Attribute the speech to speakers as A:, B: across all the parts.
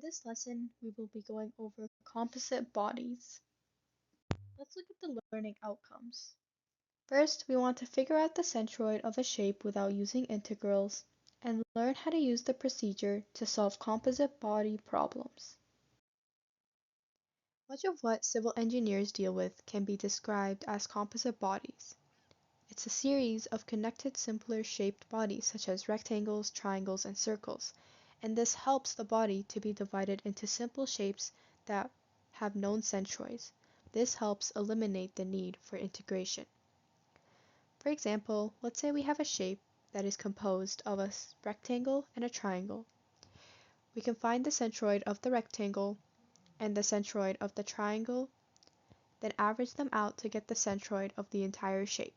A: this lesson, we will be going over composite bodies. Let's look at the learning outcomes. First, we want to figure out the centroid of a shape without using integrals and learn how to use the procedure to solve composite body problems. Much of what civil engineers deal with can be described as composite bodies. It's a series of connected simpler shaped bodies such as rectangles, triangles, and circles, and this helps the body to be divided into simple shapes that have known centroids. This helps eliminate the need for integration. For example, let's say we have a shape that is composed of a rectangle and a triangle. We can find the centroid of the rectangle and the centroid of the triangle, then average them out to get the centroid of the entire shape.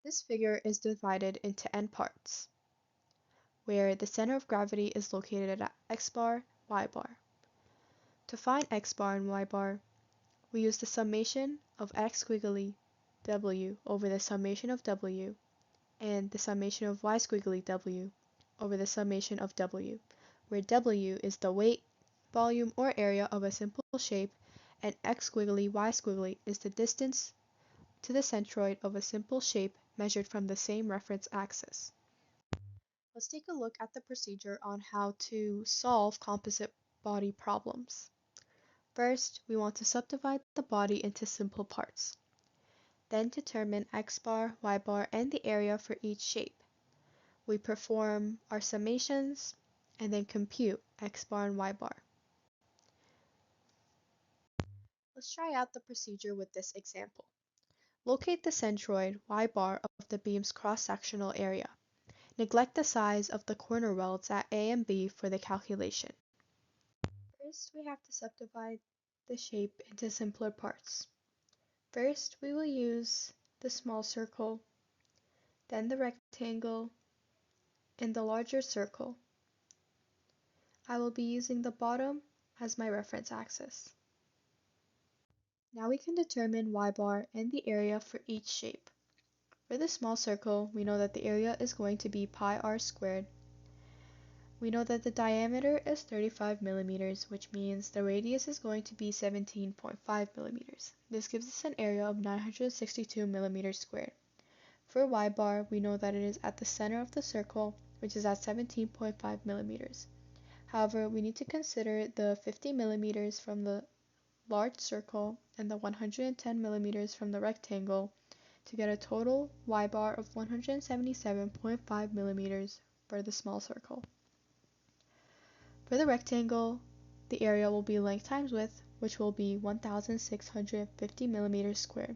A: This figure is divided into n parts, where the center of gravity is located at x bar, y bar. To find x bar and y bar, we use the summation of x squiggly w over the summation of w, and the summation of y squiggly w over the summation of w, where w is the weight, volume, or area of a simple shape, and x squiggly, y squiggly is the distance to the centroid of a simple shape measured from the same reference axis. Let's take a look at the procedure on how to solve composite body problems. First, we want to subdivide the body into simple parts. Then determine x bar, y bar, and the area for each shape. We perform our summations and then compute x bar and y bar. Let's try out the procedure with this example. Locate the centroid y bar of the beam's cross-sectional area. Neglect the size of the corner welds at A and B for the calculation. First, we have to subdivide the shape into simpler parts. First, we will use the small circle, then the rectangle, and the larger circle. I will be using the bottom as my reference axis. Now we can determine y bar and the area for each shape. For the small circle, we know that the area is going to be pi r squared. We know that the diameter is 35 millimeters, which means the radius is going to be 17.5 millimeters. This gives us an area of 962 millimeters squared. For y bar, we know that it is at the center of the circle, which is at 17.5 millimeters. However, we need to consider the 50 millimeters from the large circle and the 110 millimeters from the rectangle to get a total y bar of 177.5 millimeters for the small circle. For the rectangle, the area will be length times width, which will be 1,650 millimeters squared.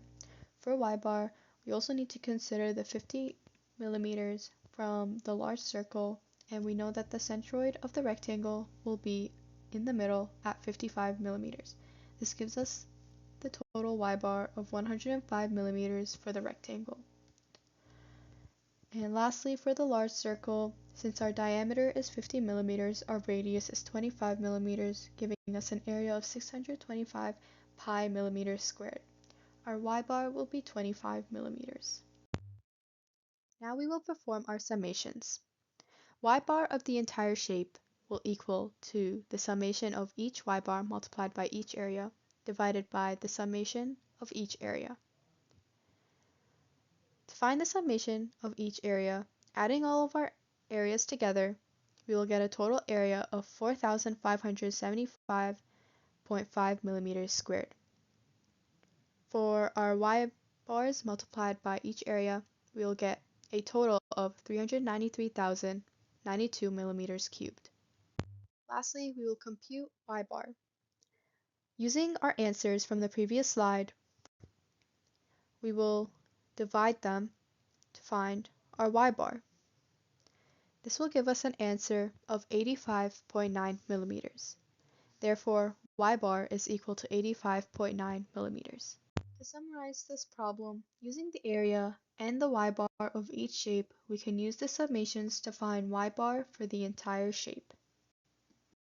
A: For y bar, we also need to consider the 50 millimeters from the large circle, and we know that the centroid of the rectangle will be in the middle at 55 millimeters. This gives us the total y bar of 105 millimeters for the rectangle. And lastly, for the large circle, since our diameter is 50 millimeters, our radius is 25 millimeters, giving us an area of 625 pi millimeters squared. Our y bar will be 25 millimeters. Now we will perform our summations. Y bar of the entire shape will equal to the summation of each y bar multiplied by each area divided by the summation of each area. To find the summation of each area, adding all of our areas together, we will get a total area of 4,575.5 millimeters squared. For our y bars multiplied by each area, we will get a total of 393,092 millimeters cubed. Lastly, we will compute y bar. Using our answers from the previous slide, we will divide them to find our y bar. This will give us an answer of 85.9 millimeters. Therefore, y bar is equal to 85.9 millimeters. To summarize this problem, using the area and the y bar of each shape, we can use the summations to find y bar for the entire shape.